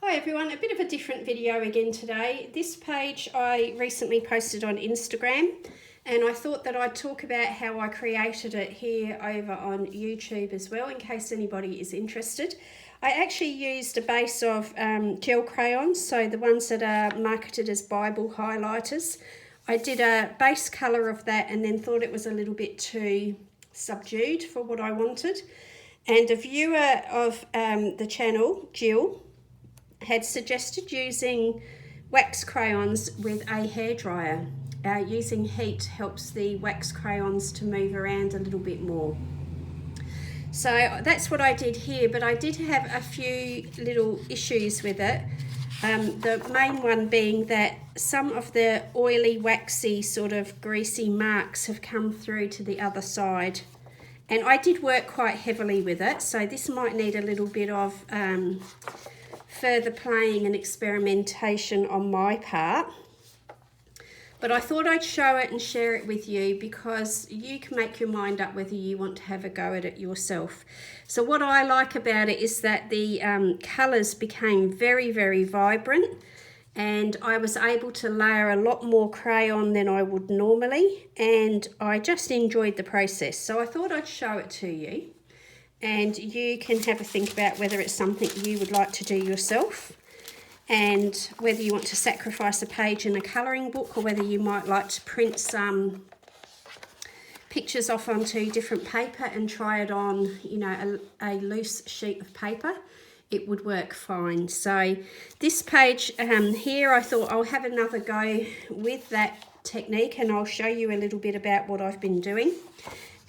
Hi everyone, a bit of a different video again today. This page I recently posted on Instagram and I thought that I'd talk about how I created it here over on YouTube as well in case anybody is interested. I actually used a base of gel crayons, so the ones that are marketed as Bible highlighters. I did a base colour of that and then thought it was a little bit too subdued for what I wanted. And a viewer of the channel, Jill, had suggested using wax crayons with a hairdryer. Using heat helps the wax crayons to move around a little bit more. So that's what I did here, but I did have a few little issues with it. The main one being that some of the oily, waxy, sort of greasy marks have come through to the other side. And I did work quite heavily with it, so this might need a little bit of further playing and experimentation on my part. But I thought I'd show it and share it with you because you can make your mind up whether you want to have a go at it yourself. So what I like about it is that the colours became very, very vibrant, and I was able to layer a lot more crayon than I would normally, and I just enjoyed the process. So I thought I'd show it to you, and you can have a think about whether it's something you would like to do yourself, and whether you want to sacrifice a page in a colouring book, or whether you might like to print some pictures off onto different paper and try it on, you know, a loose sheet of paper. It would work fine. So this page here, I thought I'll have another go with that technique and I'll show you a little bit about what I've been doing.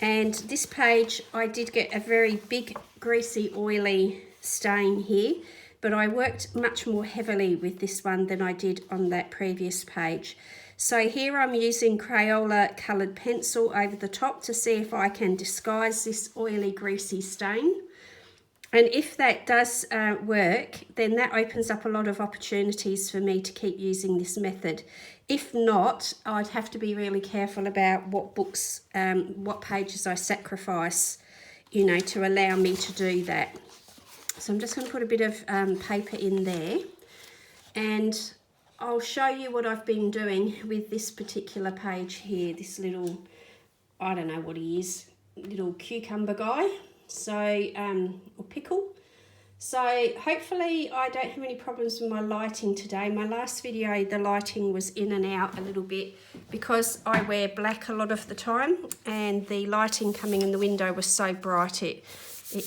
And this page, I did get a very big, greasy, oily stain here, but I worked much more heavily with this one than I did on that previous page. So here I'm using Crayola coloured pencil over the top to see if I can disguise this oily, greasy stain. And if that does work, then that opens up a lot of opportunities for me to keep using this method. If not, I'd have to be really careful about what books, what pages I sacrifice, you know, to allow me to do that. So I'm just going to put a bit of paper in there, and I'll show you what I've been doing with this particular page here, this little, I don't know what he is, little cucumber guy. So, or pickle. So hopefully I don't have any problems with my lighting today. My last video, the lighting was in and out a little bit because I wear black a lot of the time, and the lighting coming in the window was so bright it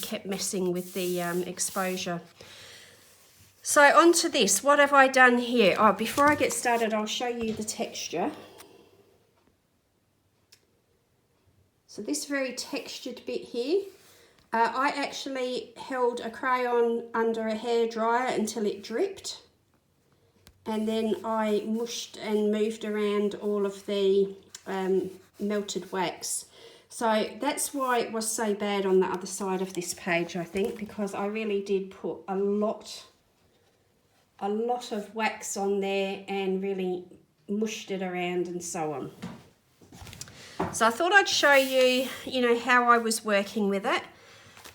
kept messing with the exposure. So onto this, what have I done here? Oh, before I get started, I'll show you the texture. So this very textured bit here, I actually held a crayon under a hairdryer until it dripped, and then I mushed and moved around all of the melted wax. So that's why it was so bad on the other side of this page, I think, because I really did put a lot of wax on there and really mushed it around and so on. So I thought I'd show you, you know, how I was working with it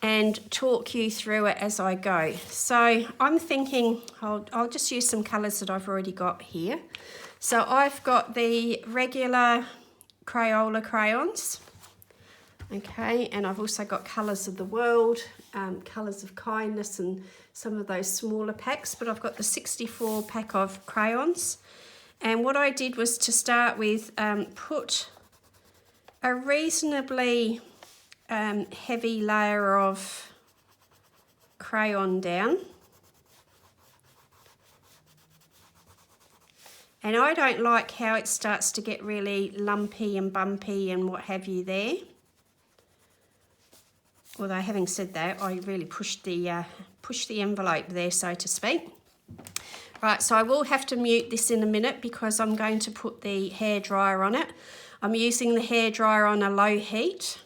and talk you through it as I go. So I'm thinking I'll just use some colours that I've already got here. So I've got the regular Crayola crayons, okay, and I've also got Colours of the World, Colours of Kindness, and some of those smaller packs, but I've got the 64 pack of crayons. And what I did was to start with put a reasonably heavy layer of crayon down, and I don't like how it starts to get really lumpy and bumpy and what have you there. Although having said that, I really pushed the envelope there, so to speak. Right, so I will have to mute this in a minute because I'm going to put the hairdryer on it. I'm using the hairdryer on a low heat.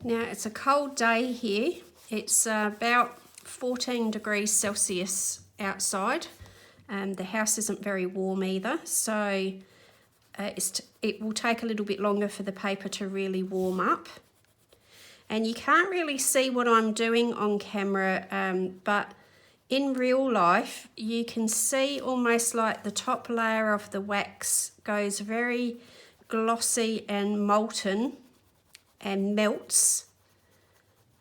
Now it's a cold day here. It's about 14 degrees Celsius outside. The house isn't very warm either, so it will take a little bit longer for the paper to really warm up. And you can't really see what I'm doing on camera, but in real life you can see almost like the top layer of the wax goes very glossy and molten and melts,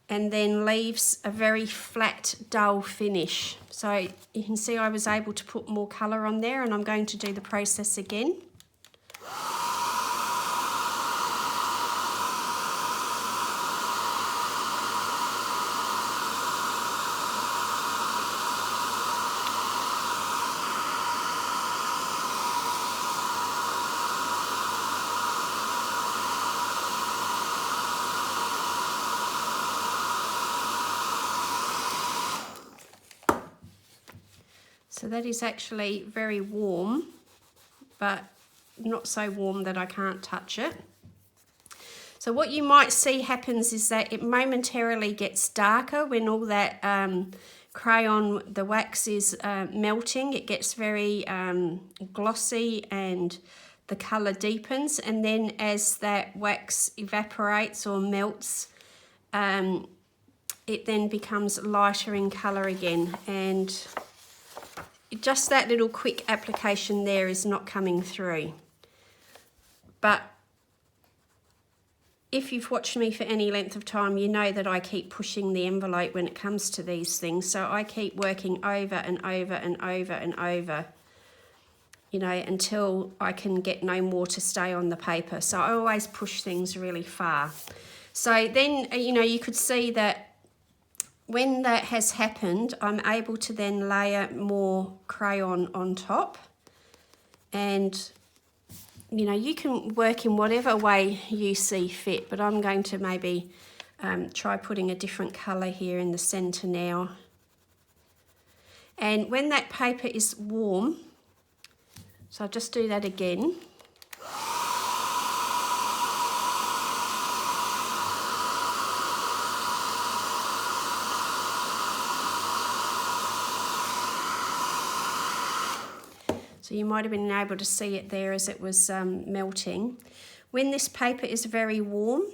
and then leaves a very flat, dull finish. So you can see I was able to put more colour on there, and I'm going to do the process again. So that is actually very warm, but not so warm that I can't touch it. So what you might see happens is that it momentarily gets darker when all that crayon, the wax is melting. It gets very glossy and the colour deepens, and then as that wax evaporates or melts, it then becomes lighter in colour again, and just that little quick application there is not coming through. But if you've watched me for any length of time, you know that I keep pushing the envelope when it comes to these things. So I keep working over and over and over and over, you know, until I can get no more to stay on the paper. So I always push things really far. So then, you know, you could see that when that has happened, I'm able to then layer more crayon on top. And, you know, you can work in whatever way you see fit, but I'm going to maybe try putting a different colour here in the centre now. And when that paper is warm, so I'll just do that again. So you might have been able to see it there as it was melting. When this paper is very warm,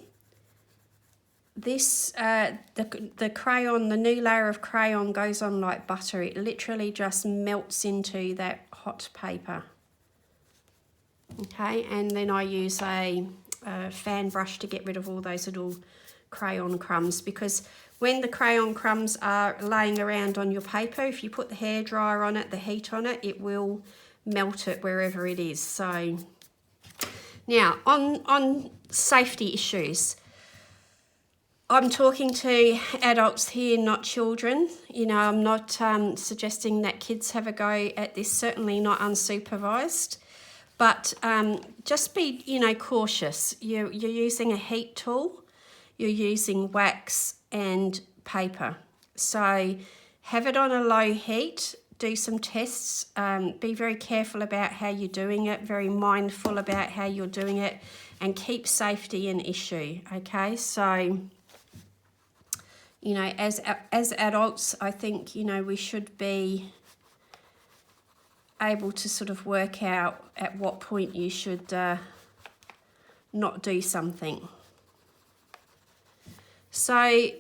this the crayon, the new layer of crayon goes on like butter. It literally just melts into that hot paper. Okay, and then I use a fan brush to get rid of all those little crayon crumbs, because when the crayon crumbs are laying around on your paper, if you put the hairdryer on it, the heat on it, it will melt it wherever it is. So now on safety issues, I'm talking to adults here, not children. You know, I'm not suggesting that kids have a go at this, certainly not unsupervised, but just be, you know, cautious. You're using a heat tool, you're using wax and paper, so have it on a low heat. Do some tests, be very careful about how you're doing it, very mindful about how you're doing it, and keep safety an issue, okay? So, you know, as adults, I think, you know, we should be able to sort of work out at what point you should not do something. So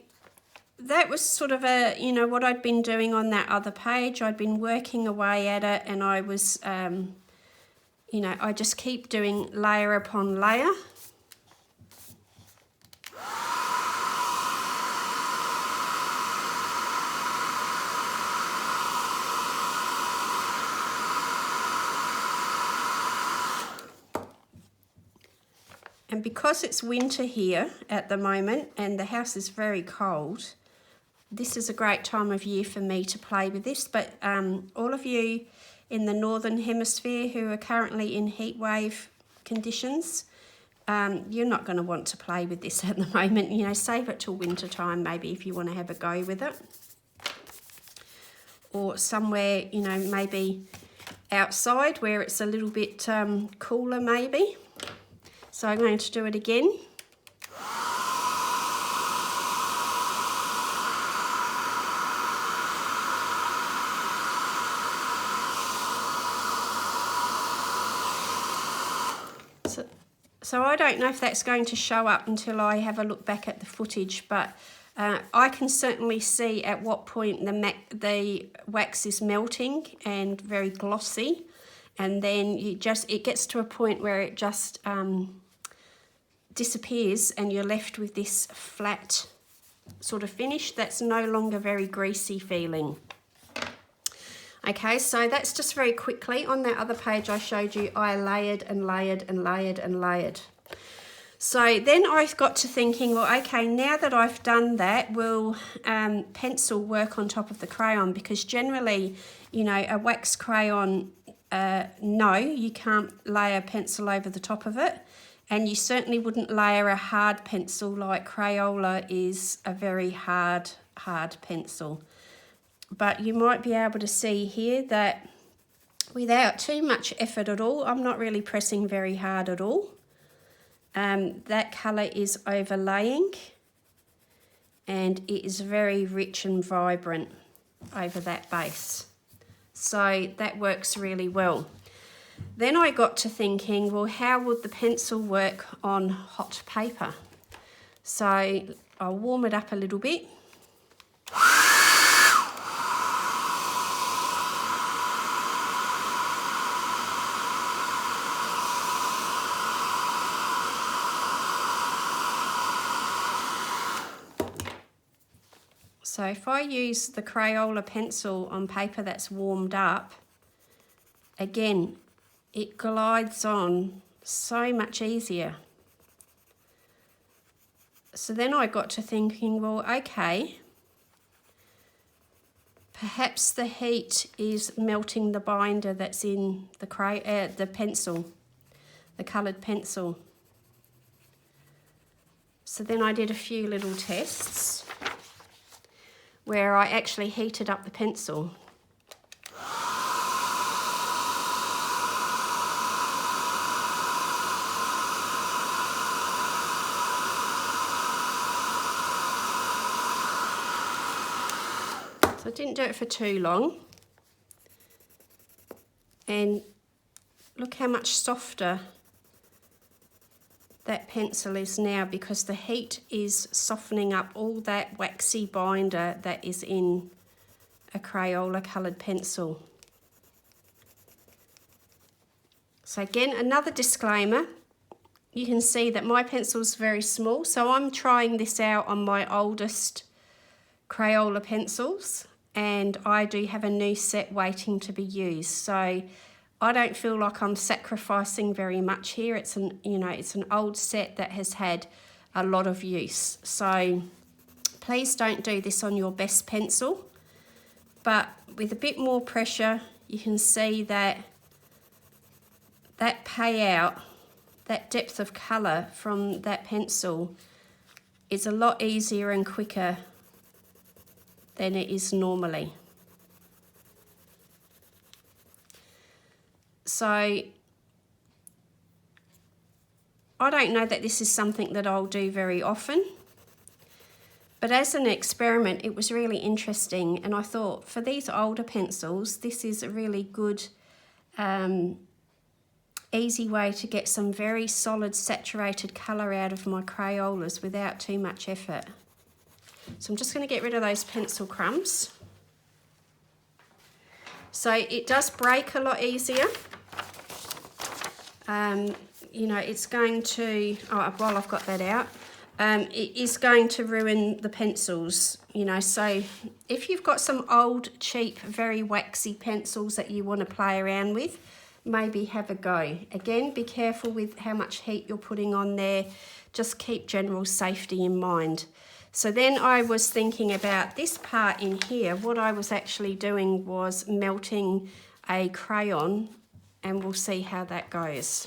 that was sort of a, you know, what I'd been doing on that other page. I'd been working away at it, and I was, you know, I just keep doing layer upon layer. And because it's winter here at the moment and the house is very cold, this is a great time of year for me to play with this. But all of you in the Northern Hemisphere who are currently in heat wave conditions, you're not going to want to play with this at the moment. You know, save it till winter time maybe if you want to have a go with it. Or somewhere, you know, maybe outside where it's a little bit cooler maybe. So I'm going to do it again. So I don't know if that's going to show up until I have a look back at the footage, but I can certainly see at what point the wax is melting and very glossy, and then it gets to a point where it just disappears and you're left with this flat sort of finish that's no longer very greasy feeling. Okay, so that's just very quickly. On that other page I showed you, I layered and layered and layered and layered. So then I got to thinking, well, okay, now that I've done that, will pencil work on top of the crayon? Because generally, you know, a wax crayon, no, you can't layer pencil over the top of it. And you certainly wouldn't layer a hard pencil like Crayola is a very hard pencil. But you might be able to see here that without too much effort at all, I'm not really pressing very hard at all. That colour is overlaying and it is very rich and vibrant over that base. So that works really well. Then I got to thinking, well, how would the pencil work on hot paper? So I'll warm it up a little bit. So if I use the Crayola pencil on paper that's warmed up, again, it glides on so much easier. So then I got to thinking, well, okay, perhaps the heat is melting the binder that's in the pencil, the coloured pencil. So then I did a few little tests where I actually heated up the pencil. So I didn't do it for too long. And look how much softer that pencil is now, because the heat is softening up all that waxy binder that is in a Crayola coloured pencil. So again, another disclaimer, you can see that my pencil's very small, so I'm trying this out on my oldest Crayola pencils, and I do have a new set waiting to be used. So I don't feel like I'm sacrificing very much here. It's an old set that has had a lot of use. So please don't do this on your best pencil, but with a bit more pressure, you can see that payout, that depth of colour from that pencil is a lot easier and quicker than it is normally. So I don't know that this is something that I'll do very often, but as an experiment it was really interesting, and I thought for these older pencils this is a really good easy way to get some very solid saturated colour out of my Crayolas without too much effort. So I'm just going to get rid of those pencil crumbs. So it does break a lot easier. You know, it's going to, while I've got that out, it is going to ruin the pencils, you know. So if you've got some old, cheap, very waxy pencils that you want to play around with, maybe have a go. Again, be careful with how much heat you're putting on there. Just keep general safety in mind. So then I was thinking about this part in here. What I was actually doing was melting a crayon, and we'll see how that goes.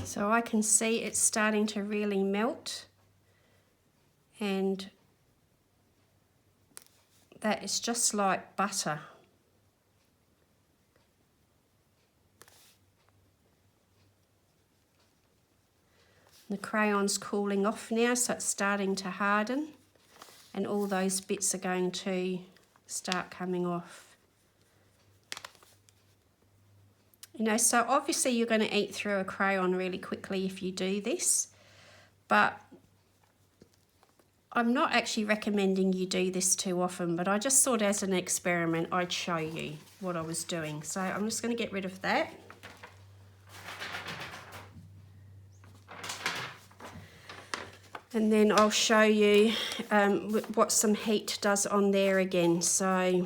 So I can see it's starting to really melt, and that is just like butter. The crayon's cooling off now, so it's starting to harden, and all those bits are going to start coming off. You know, so obviously you're going to eat through a crayon really quickly if you do this, but I'm not actually recommending you do this too often, but I just thought as an experiment I'd show you what I was doing. So I'm just going to get rid of that. And then I'll show you what some heat does on there again. So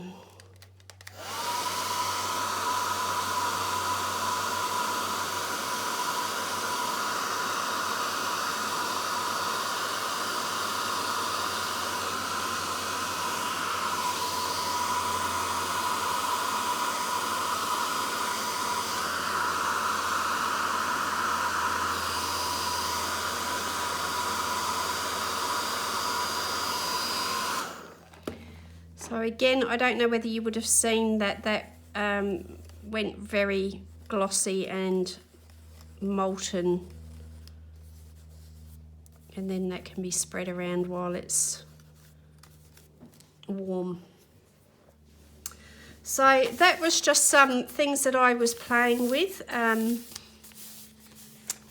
So again, I don't know whether you would have seen that went very glossy and molten, and then that can be spread around while it's warm. So that was just some things that I was playing with.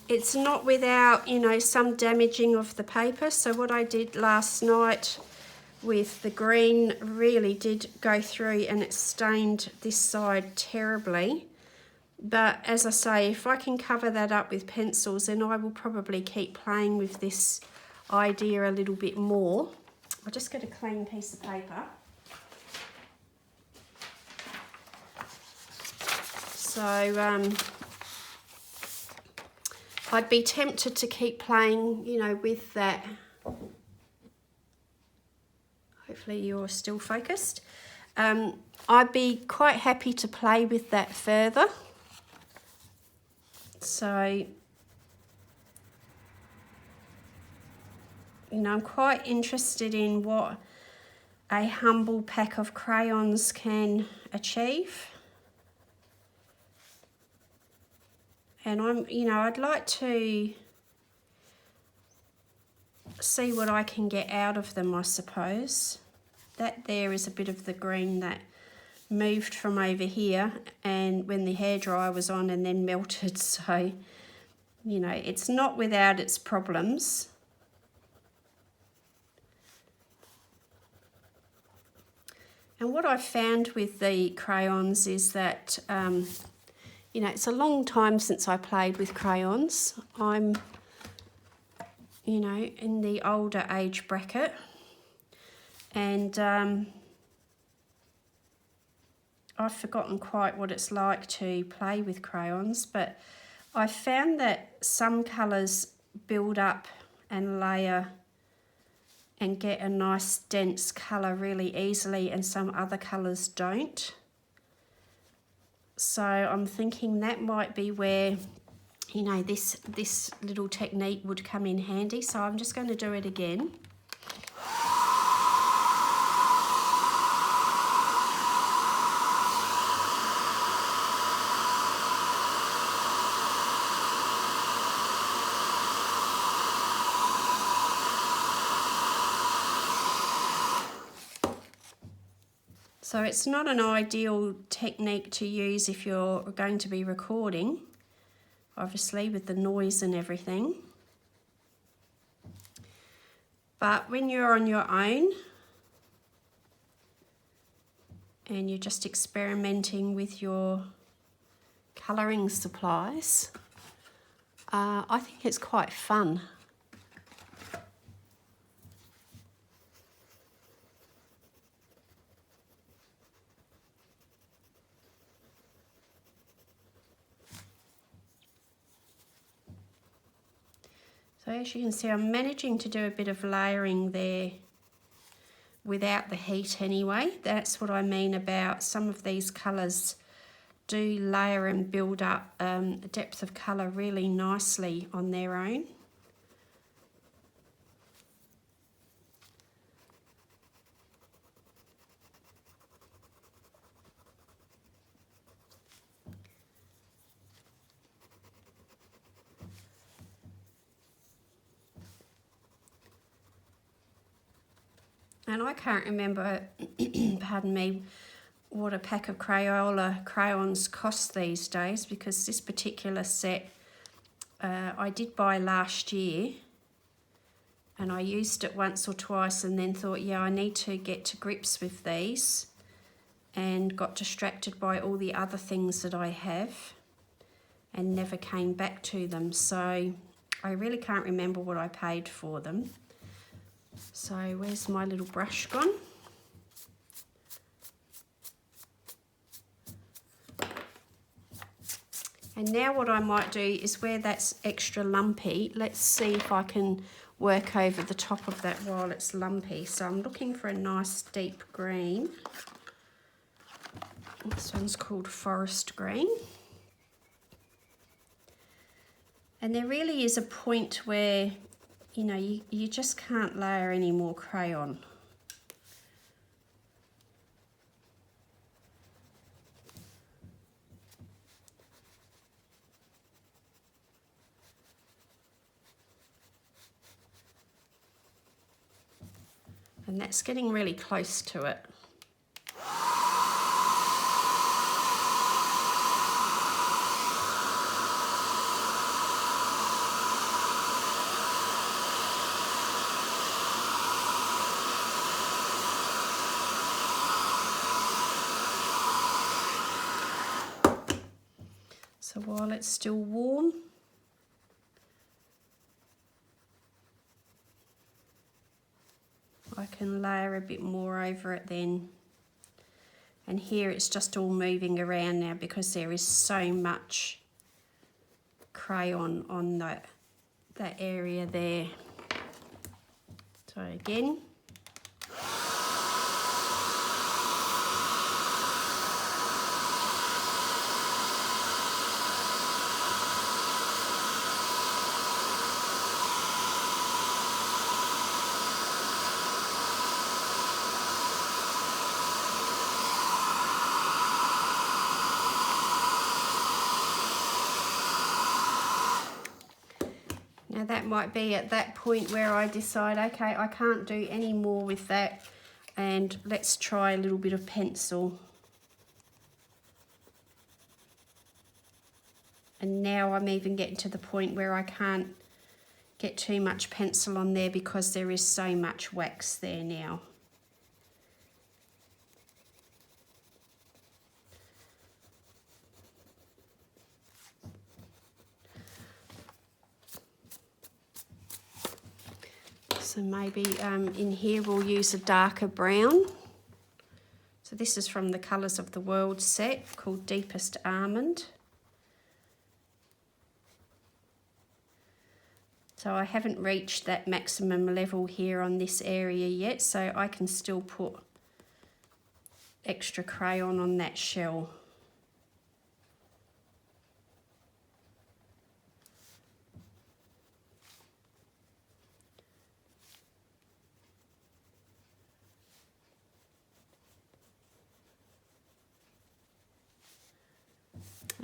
It's not without, you know, some damaging of the paper. So what I did last night with the green really did go through, and it stained this side terribly. But as I say, if I can cover that up with pencils, then I will probably keep playing with this idea a little bit more. I'll just get a clean piece of paper. So I'd be tempted to keep playing, you know, with that. Hopefully you're still focused. I'd be quite happy to play with that further. So, you know, I'm quite interested in what a humble pack of crayons can achieve. And I'd like to see what I can get out of them, I suppose. That there is a bit of the green that moved from over here, and when the hairdryer was on, and then melted. So, you know, it's not without its problems. And what I've found with the crayons is that, you know, it's a long time since I played with crayons. I'm, you know, in the older age bracket, and I've forgotten quite what it's like to play with crayons, but I found that some colours build up and layer and get a nice dense colour really easily, and some other colours don't. So I'm thinking that might be where, you know, this little technique would come in handy. So I'm just going to do it again. So it's not an ideal technique to use if you're going to be recording, obviously with the noise and everything. But when you're on your own and you're just experimenting with your colouring supplies, I think it's quite fun. So as you can see, I'm managing to do a bit of layering there without the heat anyway. That's what I mean about some of these colours do layer and build up a depth of colour really nicely on their own. And I can't remember, pardon me, what a pack of Crayola crayons cost these days, because this particular set I did buy last year, and I used it once or twice and then thought, yeah, I need to get to grips with these, and got distracted by all the other things that I have and never came back to them. So I really can't remember what I paid for them. So where's my little brush gone? And now what I might do is, where that's extra lumpy, let's see if I can work over the top of that while it's lumpy. So I'm looking for a nice deep green. This one's called Forest Green. And there really is a point where, you know, you just can't layer any more crayon. And that's getting really close to it. So while it's still warm, I can layer a bit more over it then. And here it's just all moving around now because there is so much crayon on that area there. So again. Now that might be at that point where I decide, okay, I can't do any more with that, and let's try a little bit of pencil. And now I'm even getting to the point where I can't get too much pencil on there because there is so much wax there now. So maybe in here we'll use a darker brown. So this is from the Colours of the World set called Deepest Almond. So I haven't reached that maximum level here on this area yet, so I can still put extra crayon on that shell.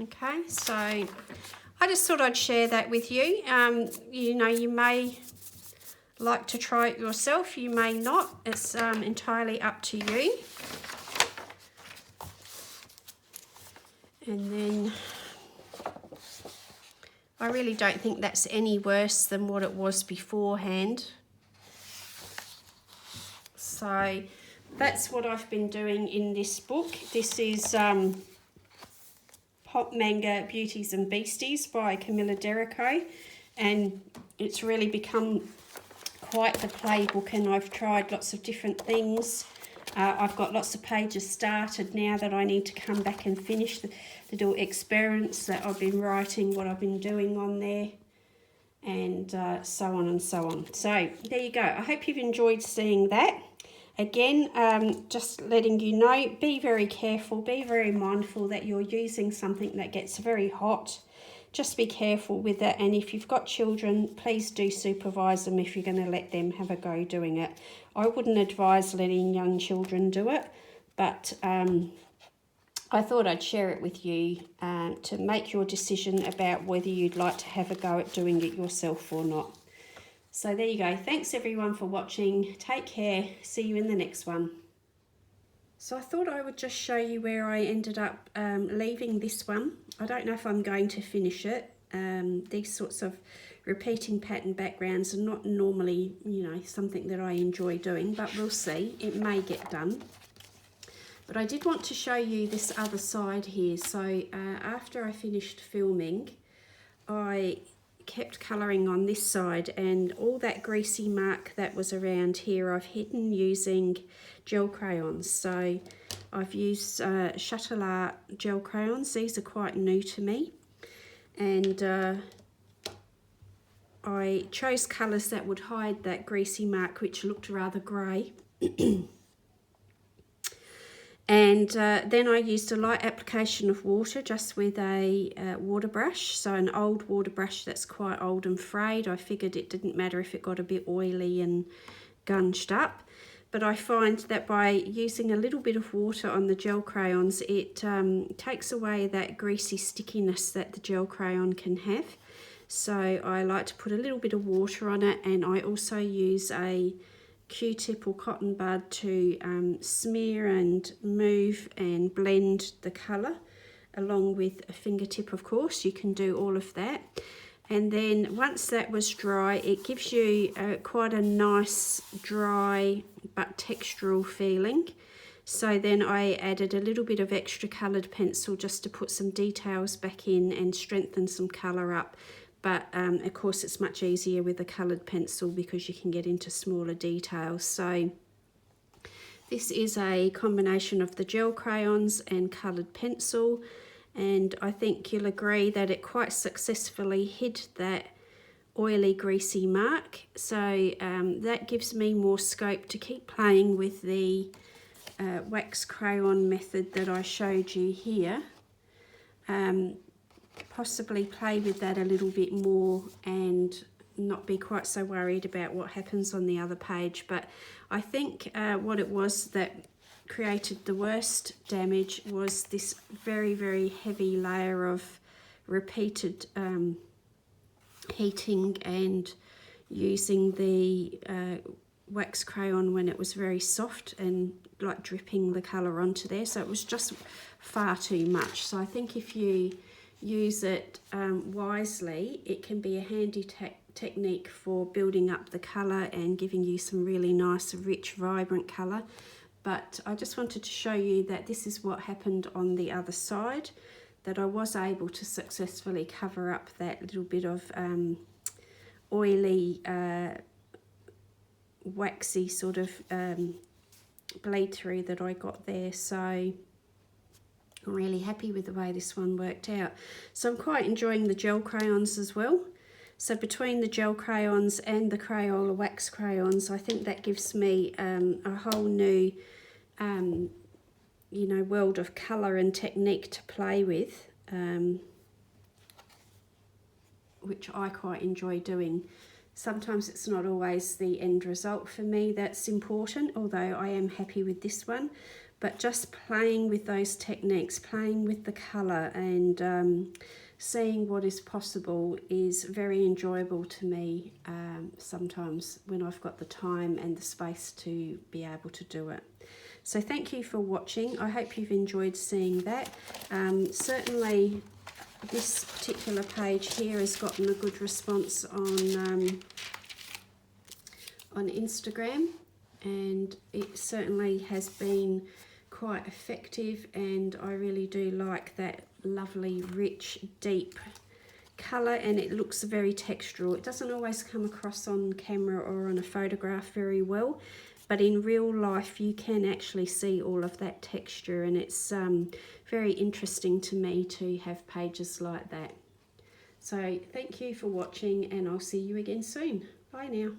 Okay, so I just thought I'd share that with you. You know, you may like to try it yourself, you may not. It's entirely up to you. And then I really don't think that's any worse than what it was beforehand. So that's what I've been doing in this book. This is Manga, Beauties and Beasties by Camilla, and it's really become quite the playbook, and I've tried lots of different things. I've got lots of pages started now that I need to come back and finish the little experiments that I've been writing, what I've been doing on there, and so on and so on. So there you go. I hope you've enjoyed seeing that. Again, just letting you know, be very careful, be very mindful that you're using something that gets very hot. Just be careful with it, and if you've got children, please do supervise them if you're going to let them have a go doing it. I wouldn't advise letting young children do it, but I thought I'd share it with you to make your decision about whether you'd like to have a go at doing it yourself or not. So there you go. Thanks everyone for watching. Take care. See you in the next one. So I thought I would just show you where I ended up leaving this one. I don't know if I'm going to finish it. These sorts of repeating pattern backgrounds are not normally, you know, something that I enjoy doing, but we'll see. It may get done. But I did want to show you this other side here. So after I finished filming, I kept colouring on this side, and all that greasy mark that was around here I've hidden using gel crayons. So I've used Shuttle Art gel crayons. These are quite new to me, and I chose colours that would hide that greasy mark, which looked rather grey. And then I used a light application of water just with a water brush, so an old water brush that's quite old and frayed. I figured it didn't matter if it got a bit oily and gunged up, but I find that by using a little bit of water on the gel crayons, it takes away that greasy stickiness that the gel crayon can have. So I like to put a little bit of water on it, and I also use a Q-tip or cotton bud to smear and move and blend the colour, along with a fingertip, of course. You can do all of that. And then once that was dry, it gives you quite a nice dry but textural feeling. So then I added a little bit of extra coloured pencil just to put some details back in and strengthen some colour up. But of course it's much easier with a coloured pencil because you can get into smaller details. So this is a combination of the gel crayons and coloured pencil, and I think you'll agree that it quite successfully hid that oily greasy mark. So that gives me more scope to keep playing with the wax crayon method that I showed you here. Possibly play with that a little bit more and not be quite so worried about what happens on the other page. But I think what it was that created the worst damage was this very, very heavy layer of repeated heating and using the wax crayon when it was very soft and like dripping the colour onto there. So it was just far too much. So I think if you use it wisely, it can be a handy technique for building up the colour and giving you some really nice, rich, vibrant colour. But I just wanted to show you that this is what happened on the other side, that I was able to successfully cover up that little bit of oily, waxy sort of bleed through that I got there. So I'm really happy with the way this one worked out. So I'm quite enjoying the gel crayons as well. So between the gel crayons and the Crayola wax crayons, I think that gives me a whole new, you know, world of colour and technique to play with, which I quite enjoy doing. Sometimes it's not always the end result for me that's important, although I am happy with this one. But just playing with those techniques, playing with the colour and seeing what is possible is very enjoyable to me sometimes when I've got the time and the space to be able to do it. So thank you for watching. I hope you've enjoyed seeing that. Certainly this particular page here has gotten a good response on Instagram, and it certainly has been quite effective, and I really do like that lovely, rich, deep colour, and it looks very textural. It doesn't always come across on camera or on a photograph very well, but in real life you can actually see all of that texture, and it's very interesting to me to have pages like that. So thank you for watching, and I'll see you again soon. Bye now.